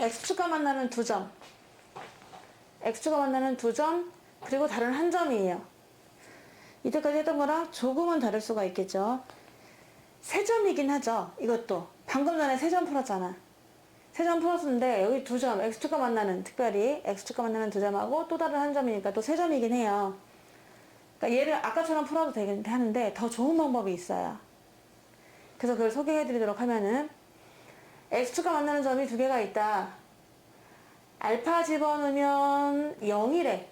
x축과 만나는 두 점, x축과 만나는 두 점, 그리고 다른 한 점이에요. 이때까지 했던 거랑 조금은 다를 수가 있겠죠. 세 점이긴 하죠. 이것도 방금 전에 세 점 풀었잖아. 세 점 풀었는데 여기 두 점, x축과 만나는, 특별히 x축과 만나는 두 점하고 또 다른 한 점이니까 또 세 점이긴 해요. 그러니까 얘를 아까처럼 풀어도 되긴 하는데 더 좋은 방법이 있어요. 그래서 그걸 소개해 드리도록 하면은, x축과 만나는 점이 두 개가 있다. 알파 집어넣으면 0이래.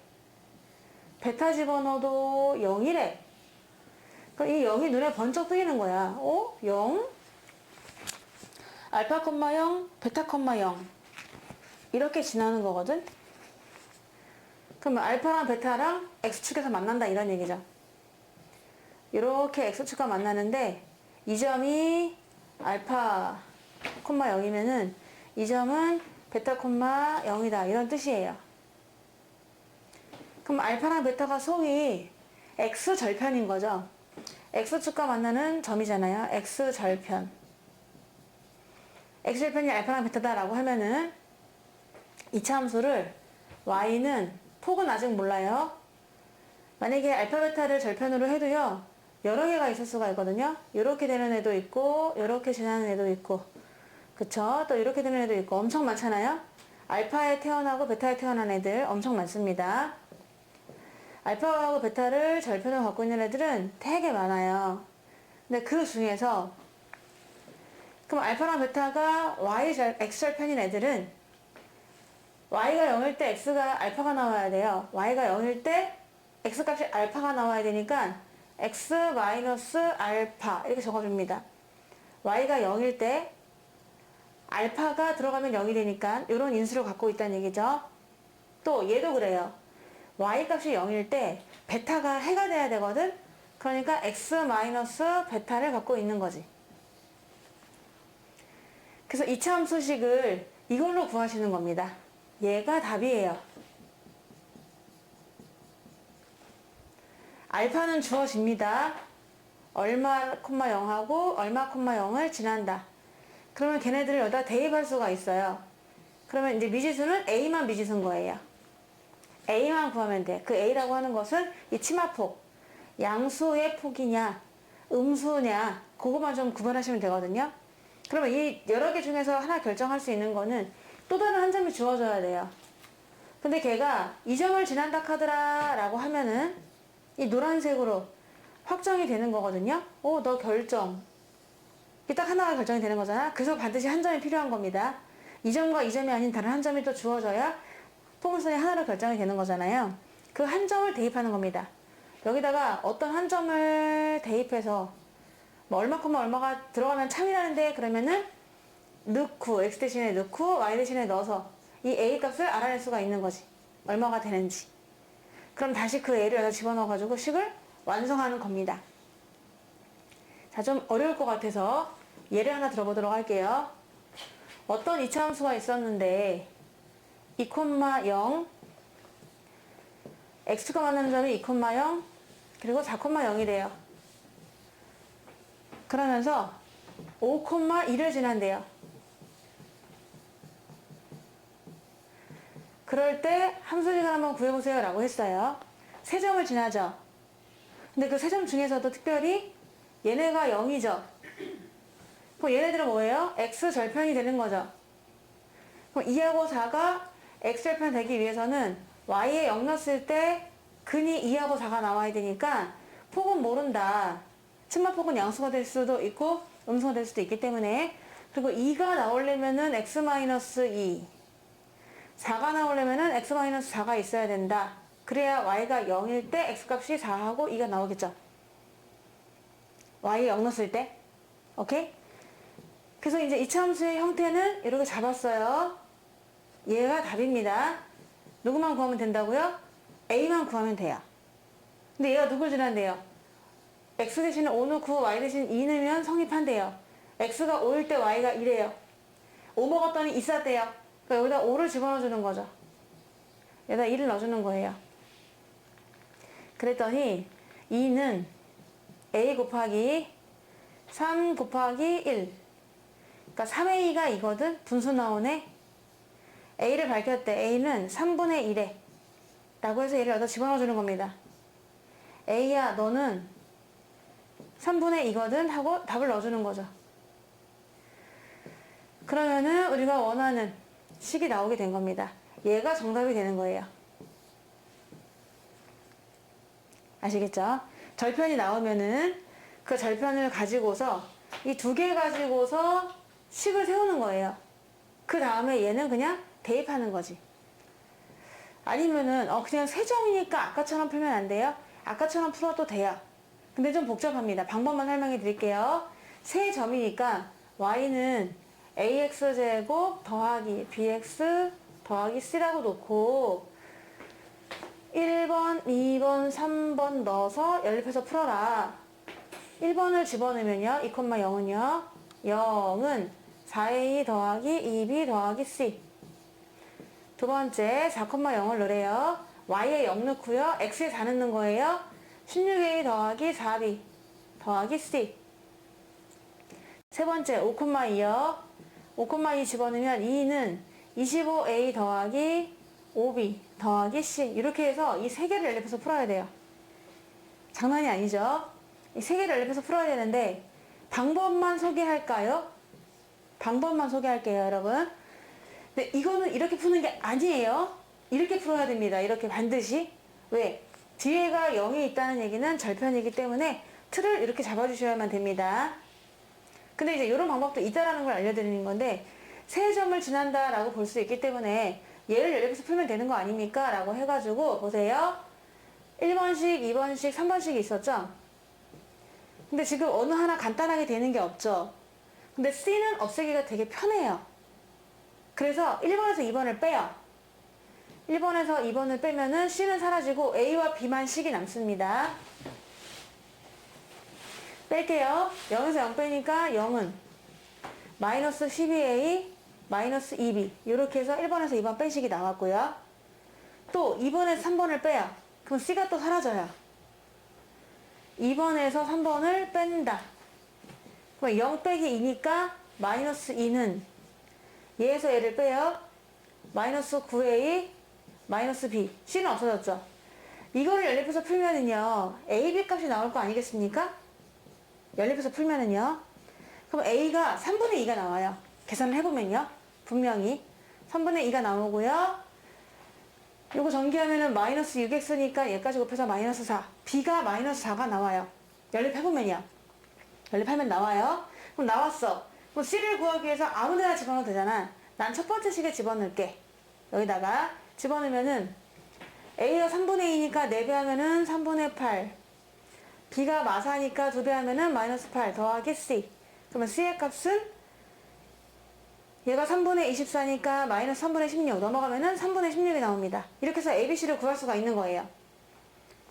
베타 집어넣어도 0이래. 그럼 이 0이 눈에 번쩍 뜨이는 거야. 0? 알파, 0, 베타, 0. 이렇게 지나는 거거든? 그러면 알파랑 베타랑 x축에서 만난다, 이런 얘기죠. 이렇게 x축과 만나는데, 이 점이 알파, 0이면은, 이 점은 베타, 0이다. 이런 뜻이에요. 그럼 알파랑 베타가 소위 x절편인 거죠. x축과 만나는 점이잖아요. x절편. x절편이 알파랑 베타다라고 하면은 이차 함수를 y는 폭은 아직 몰라요. 만약에 알파 베타를 절편으로 해도요, 여러 개가 있을 수가 있거든요. 이렇게 되는 애도 있고, 이렇게 지나는 애도 있고, 그쵸? 또 이렇게 되는 애도 있고, 엄청 많잖아요. 알파에 태어나고 베타에 태어난 애들 엄청 많습니다. 알파하고 베타를 절편으로 갖고 있는 애들은 되게 많아요. 근데 그 중에서, 그럼 알파랑 베타가 x절편인 애들은 y가 0일 때 x가 알파가 나와야 돼요. y가 0일 때 x값이 알파가 나와야 되니까 x 마이너스 알파 이렇게 적어줍니다. y가 0일 때 알파가 들어가면 0이 되니까 이런 인수를 갖고 있다는 얘기죠. 또 얘도 그래요. y 값이 0일 때 베타가 해가 돼야 되거든. 그러니까 x 마이너스 베타를 갖고 있는 거지. 그래서 이차 함수식을 이걸로 구하시는 겁니다. 얘가 답이에요. 알파는 주어집니다. 얼마, 0하고 얼마, 0을 지난다. 그러면 걔네들을 여기다 대입할 수가 있어요. 그러면 이제 미지수는 a만 미지수인 거예요. a만 구하면 돼. 그 a라고 하는 것은 이 치마폭, 양수의 폭이냐, 음수냐, 그것만 좀 구분하시면 되거든요. 그러면 이 여러 개 중에서 하나 결정할 수 있는 거는 또 다른 한 점이 주어져야 돼요. 근데 걔가 이 점을 지난다 카더라 라고 하면은 이 노란색으로 확정이 되는 거거든요. 너 결정. 이 딱 하나가 결정이 되는 거잖아. 그래서 반드시 한 점이 필요한 겁니다. 이 점과 이 점이 아닌 다른 한 점이 또 주어져야 포물선이 하나로 결정이 되는 거잖아요. 그 한 점을 대입하는 겁니다. 여기다가 어떤 한 점을 대입해서 뭐 얼마가 들어가면 참이라는데, 그러면은 넣고 x 대신에 넣고 y 대신에 넣어서 이 a 값을 알아낼 수가 있는 거지. 얼마가 되는지. 그럼 다시 그 a를 여기다 집어넣어 가지고 식을 완성하는 겁니다. 자, 좀 어려울 것 같아서 예를 하나 들어보도록 할게요. 어떤 이차 함수가 있었는데 2,0 x축과 만나는 점이 2,0 그리고 4,0이래요. 그러면서 5,2를 지난대요. 그럴 때 함수식을 한번 구해보세요 라고 했어요. 세 점을 지나죠. 근데 그 세 점 중에서도 특별히 얘네가 0이죠. 그럼 얘네들은 뭐예요? x절편이 되는 거죠. 그럼 2하고 4가 x절편 되기 위해서는 y에 0 넣었을 때 근이 2하고 4가 나와야 되니까 폭은 모른다. 측마폭은 양수가 될 수도 있고 음수가 될 수도 있기 때문에. 그리고 2가 나오려면은 x-2, 4가 나오려면은 x-4가 있어야 된다. 그래야 y가 0일 때 x값이 4하고 2가 나오겠죠. y에 0 넣었을 때. 오케이? 그래서 이제 이차 함수의 형태는 이렇게 잡았어요. 얘가 답입니다. 누구만 구하면 된다고요? a만 구하면 돼요. 근데 얘가 누굴 지난대요? x 대신에 5 넣고 y 대신 2 넣으면 성립한대요. x가 5일 때 y가 2래요. 5 먹었더니 2 쌌대요. 그러니까 여기다 5를 집어넣어 주는 거죠. 여기다 2를 넣어주는 거예요. 그랬더니 2는 a 곱하기 3 곱하기 1. 그러니까 3a가 이거든. 분수 나오네. A를 밝혔대. A는 3분의 1에 라고 해서 얘를 여기다 집어넣어 주는 겁니다. A야 너는 3분의 2거든 하고 답을 넣어주는 거죠. 그러면은 우리가 원하는 식이 나오게 된 겁니다. 얘가 정답이 되는 거예요. 아시겠죠? 절편이 나오면은 그 절편을 가지고서 이 두 개 가지고서 식을 세우는 거예요. 그 다음에 얘는 그냥 대입하는 거지. 아니면은 그냥 세점이니까 아까처럼 풀면 안 돼요? 아까처럼 풀어도 돼요. 근데 좀 복잡합니다. 방법만 설명해 드릴게요. 세 점이니까 y는 ax제곱 더하기 bx 더하기 c라고 놓고 1번, 2번, 3번 넣어서 연립해서 풀어라. 1번을 집어넣으면요. 2,0은요. 0은 4a 더하기 2b 더하기 c. 두 번째 4,0을 넣으래요. y에 0 넣고요. x에 4 넣는 거예요. 16a 더하기 4b 더하기 c. 세 번째 5,2요. 5,2 집어넣으면 2는 25a 더하기 5b 더하기 c. 이렇게 해서 이 세 개를 연립해서 풀어야 돼요. 장난이 아니죠? 이 세 개를 연립해서 풀어야 되는데 방법만 소개할까요? 방법만 소개할게요, 여러분. 근데 이거는 이렇게 푸는 게 아니에요. 이렇게 풀어야 됩니다. 이렇게 반드시. 왜? 뒤에가 0이 있다는 얘기는 절편이기 때문에 틀을 이렇게 잡아주셔야만 됩니다. 근데 이제 이런 방법도 있다라는 걸 알려드리는 건데 세 점을 지난다 라고 볼 수 있기 때문에 얘를 연립해서 풀면 되는 거 아닙니까? 라고 해가지고 보세요. 1번씩, 2번씩, 3번씩이 있었죠? 근데 지금 어느 하나 간단하게 되는 게 없죠? 근데 C는 없애기가 되게 편해요. 그래서 1번에서 2번을 빼요. 1번에서 2번을 빼면은 C는 사라지고 A와 B만 식이 남습니다. 뺄게요. 0에서 0 빼니까 0은 마이너스 12A 마이너스 2B 이렇게 해서 1번에서 2번 뺀식이 나왔고요. 또 2번에서 3번을 빼요. 그럼 C가 또 사라져요. 2번에서 3번을 뺀다. 그럼 0 빼기 2니까 마이너스 2는 얘에서 얘를 빼요. 마이너스 9A 마이너스 B. C는 없어졌죠. 이거를 연립해서 풀면은요. A, B 값이 나올 거 아니겠습니까? 연립해서 풀면은요. 그럼 A가 3분의 2가 나와요. 계산을 해보면요. 분명히 3분의 2가 나오고요. 요거 전기하면은 마이너스 6x니까 얘까지 곱해서 마이너스 4. B가 마이너스 4가 나와요. 연립해보면요. 연립하면 나와요. 그럼 나왔어. 그럼 C를 구하기 위해서 아무 데나 집어넣어도 되잖아. 난 첫 번째 식에 집어넣을게. 여기다가 집어넣으면은 A가 3분의 2니까 4배 하면은 3분의 8. B가 마사니까 2배 하면은 마이너스 8 더하기 C. 그러면 C의 값은 얘가 3분의 24니까 마이너스 3분의 16 넘어가면은 3분의 16이 나옵니다. 이렇게 해서 ABC를 구할 수가 있는 거예요.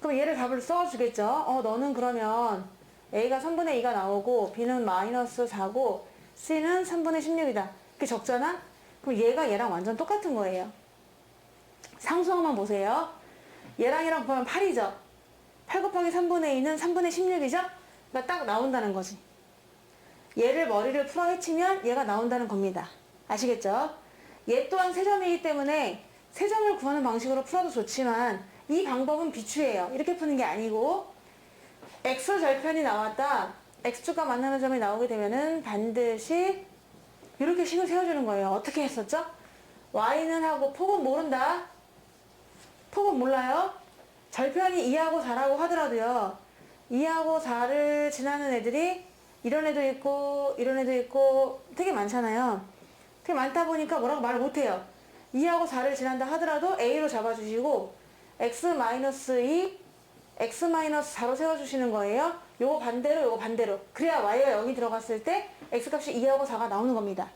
그럼 얘를 답을 써주겠죠. 너는 그러면 A가 3분의 2가 나오고 B는 마이너스 4고 C는 3분의 16이다. 그게 적잖아? 그럼 얘가 얘랑 완전 똑같은 거예요. 상수항만 보세요. 얘랑 얘랑 보면 8이죠. 8 곱하기 3분의 2는 3분의 16이죠? 그러니까 딱 나온다는 거지. 얘를 머리를 풀어 헤치면 얘가 나온다는 겁니다. 아시겠죠? 얘 또한 세점이기 때문에 세점을 구하는 방식으로 풀어도 좋지만 이 방법은 비추예요. 이렇게 푸는 게 아니고 X절편이 나왔다. X축과 만나는 점이 나오게 되면은 반드시 이렇게 식을 세워주는 거예요. 어떻게 했었죠? Y는 하고 폭은 모른다. 폭은 몰라요. 절편이 2하고 4라고 하더라도요. 2하고 4를 지나는 애들이 이런 애도 있고 이런 애도 있고 되게 많잖아요. 되게 많다 보니까 뭐라고 말을 못해요. 2하고 4를 지난다 하더라도 A로 잡아주시고 X-2, X-4로 세워주시는 거예요. 요거 반대로 요거 반대로. 그래야 Y가 0이 들어갔을 때 X값이 2하고 4가 나오는 겁니다.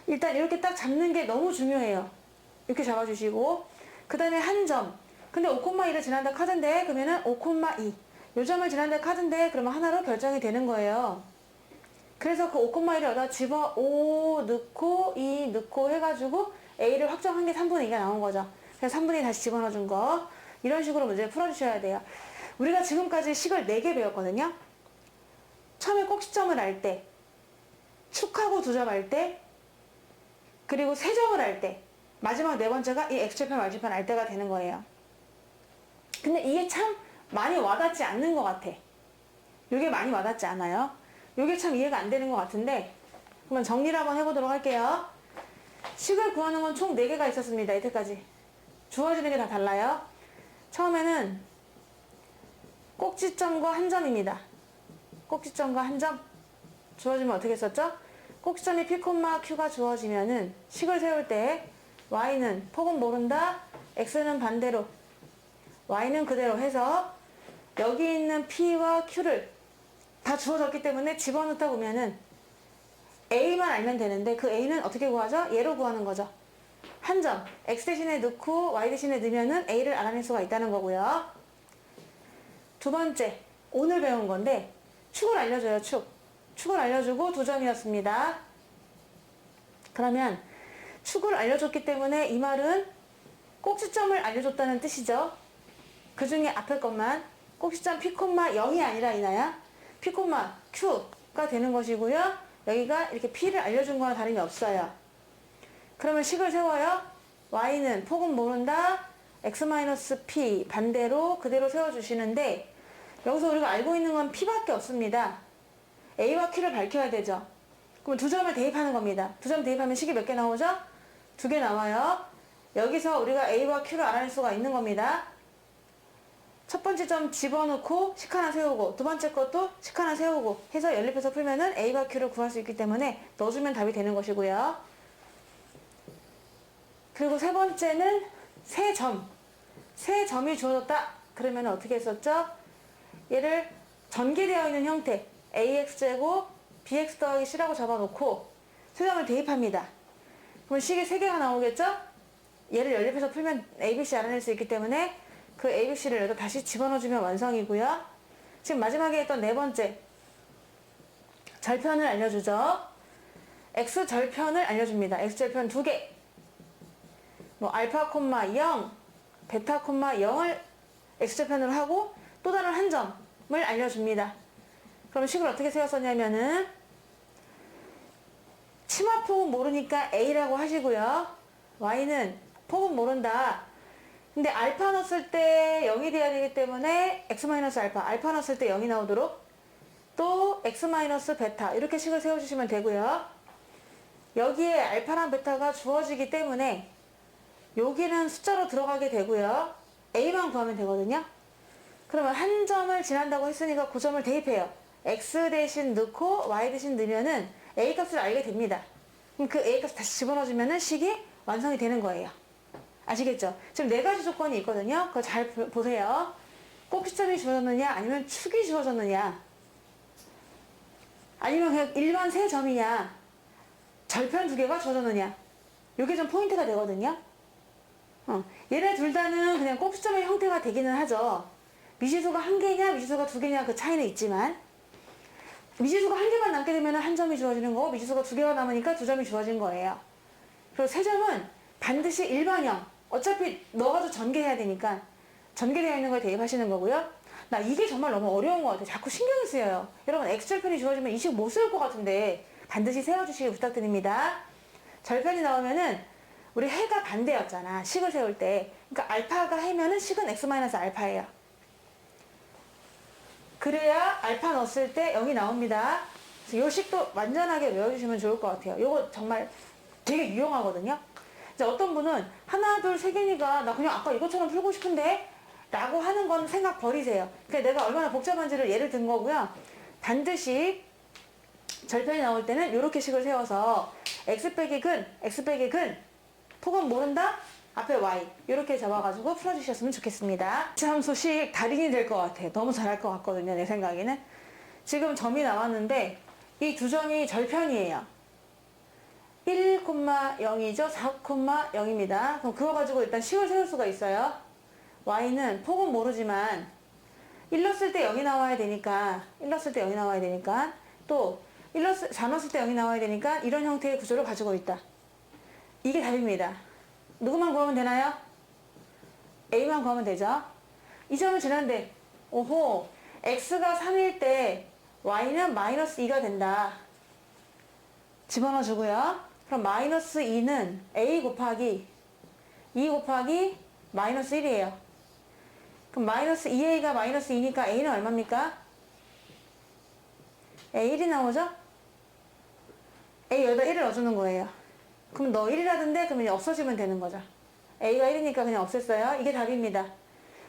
일단 이렇게 딱 잡는 게 너무 중요해요. 이렇게 잡아주시고 그 다음에 한 점. 근데 5,2를 지난다 카드인데 그러면은 5,2 요 점을 지난다 카드인데 그러면 하나로 결정이 되는 거예요. 그래서 그 5,2를 여기다 집어 5 넣고 2 넣고 해가지고 A를 확정한 게 3분의 2가 나온 거죠. 그래서 3분의 2 다시 집어넣어준 거. 이런 식으로 문제를 풀어주셔야 돼요. 우리가 지금까지 식을 4개 배웠거든요. 처음에 꼭지점을 할 때, 축하고 2점 할 때, 그리고 3점을 할 때, 마지막 네 번째가 이 x절편 y절편 알 때가 되는 거예요. 근데 이게 참 많이 와닿지 않는 것 같아. 이게 많이 와닿지 않아요? 이게 참 이해가 안 되는 것 같은데 그러면 정리를 한번 해보도록 할게요. 식을 구하는 건 총 4개가 있었습니다. 이때까지. 주어지는 게 다 달라요. 처음에는 꼭지점과 한 점입니다. 꼭지점과 한 점. 주어지면 어떻게 썼죠? 꼭지점이 P, Q가 주어지면은 식을 세울 때 Y는 폭은 모른다, X는 반대로, Y는 그대로 해서 여기 있는 P와 Q를 다 주어졌기 때문에 집어넣다 보면은 A만 알면 되는데 그 A는 어떻게 구하죠? 얘로 구하는 거죠. 한 점, X 대신에 넣고 Y 대신에 넣으면은 A를 알아낼 수가 있다는 거고요. 두 번째, 오늘 배운 건데 축을 알려줘요, 축. 축을 알려주고 2점이었습니다. 그러면 축을 알려줬기 때문에 이 말은 꼭지점을 알려줬다는 뜻이죠. 그 중에 앞에 것만 꼭지점 P, 0이 아니라 이나야 P, Q가 되는 것이고요. 여기가 이렇게 P를 알려준 거랑 다름이 없어요. 그러면 식을 세워요. Y는 폭은 모른다. X-P 반대로 그대로 세워주시는데 여기서 우리가 알고 있는 건 P밖에 없습니다. A와 Q를 밝혀야 되죠. 그럼 2점을 대입하는 겁니다. 2점 대입하면 식이 몇 개 나오죠? 2개 나와요. 여기서 우리가 A와 Q를 알아낼 수가 있는 겁니다. 첫 번째 점 집어넣고 식 하나 세우고 두 번째 것도 식 하나 세우고 해서 연립해서 풀면은 A와 Q를 구할 수 있기 때문에 넣어주면 답이 되는 것이고요. 그리고 세 번째는 세 점이 주어졌다. 그러면 어떻게 했었죠? 얘를 전개되어 있는 형태 AX제곱 BX 더하기 C라고 잡아놓고 세 점을 대입합니다. 그럼 식이 3개가 나오겠죠? 얘를 연립해서 풀면 ABC 알아낼 수 있기 때문에 그 ABC를 여기다 다시 집어넣어주면 완성이고요. 지금 마지막에 했던 네 번째 절편을 알려주죠. X절편을 알려줍니다. X절편 2개 뭐 알파, 0, 베타, 0을 X절편으로 하고 또 다른 한 점을 알려줍니다. 그럼 식을 어떻게 세웠었냐면은 치마폭은 모르니까 A라고 하시고요. Y는 폭은 모른다. 근데 알파 넣었을 때 0이 돼야 되기 때문에 X-알파, 알파 넣었을 때 0이 나오도록 또 X-베타 이렇게 식을 세워주시면 되고요. 여기에 알파랑 베타가 주어지기 때문에 여기는 숫자로 들어가게 되고요. A만 구하면 되거든요. 그러면 한 점을 지난다고 했으니까 그 점을 대입해요. X 대신 넣고 Y 대신 넣으면은 A 값을 알게 됩니다. 그럼 그 A 값 다시 집어넣어주면은 식이 완성이 되는 거예요. 아시겠죠? 지금 4가지 조건이 있거든요. 그거 잘 보세요. 꼭지점이 주어졌느냐, 아니면 축이 주어졌느냐, 아니면 그냥 일반 세 점이냐, 절편 2개가 주어졌느냐. 이게 좀 포인트가 되거든요. 얘네 둘 다는 그냥 꼭지점의 형태가 되기는 하죠. 미지수가 1개냐, 미지수가 2개냐 그 차이는 있지만 미지수가 1개만 남게 되면 한 점이 주어지는 거고 미지수가 2개가 남으니까 2점이 주어진 거예요. 그리고 세 점은 반드시 일반형. 어차피 넣어가지고 전개해야 되니까 전개되어 있는 걸 대입하시는 거고요. 나 이게 정말 너무 어려운 것 같아요. 자꾸 신경이 쓰여요. 여러분 X절편이 주어지면 이 식 못 쓸 것 같은데 반드시 세워주시길 부탁드립니다. 절편이 나오면은 우리 해가 반대였잖아. 식을 세울 때. 그러니까 알파가 해면은 식은 X-알파예요. 그래야 알파 넣었을 때 0이 나옵니다. 그래서 이 식도 완전하게 외워주시면 좋을 것 같아요. 이거 정말 되게 유용하거든요. 이제 어떤 분은 하나, 둘, 세 개니까 나 그냥 아까 이것처럼 풀고 싶은데 라고 하는 건 생각 버리세요. 그러니까 내가 얼마나 복잡한지를 예를 든 거고요. 반드시 절편이 나올 때는 이렇게 식을 세워서 X 빼기 근, 폭은 모른다, 앞에 Y 이렇게 잡아가지고 풀어주셨으면 좋겠습니다. 함수식 달인이 될 것 같아요. 너무 잘할 것 같거든요. 내 생각에는. 지금 점이 나왔는데 이 2점이 절편이에요. 1,0이죠. 4,0입니다. 그럼 그거 가지고 일단 식을 세울 수가 있어요. Y는 폭은 모르지만 1 넣었을 때 0이 나와야 되니까 또 4 넣었을 때 0이 나와야 되니까 이런 형태의 구조를 가지고 있다. 이게 답입니다. 누구만 구하면 되나요? A만 구하면 되죠. 이 점은 지난데 오호 X가 3일 때 Y는 -2가 된다. 집어넣어 주고요. 그럼 -2는 A 곱하기 2 곱하기 마이너스 1이에요. 그럼 마이너스 2a가 마이너스 2니까 a는 얼마입니까? a 1이 나오죠? a 여기다 1을 넣어주는 거예요. 그럼 너 1이라던데 그러면 없어지면 되는 거죠. a가 1이니까 그냥 없앴어요. 이게 답입니다.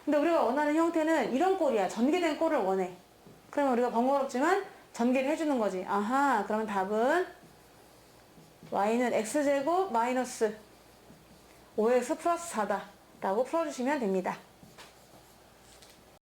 근데 우리가 원하는 형태는 이런 꼴이야. 전개된 꼴을 원해. 그러면 우리가 번거롭지만 전개를 해주는 거지. 아하, 그러면 답은 y는 x제곱 마이너스 5x 플러스 4다 라고 풀어주시면 됩니다.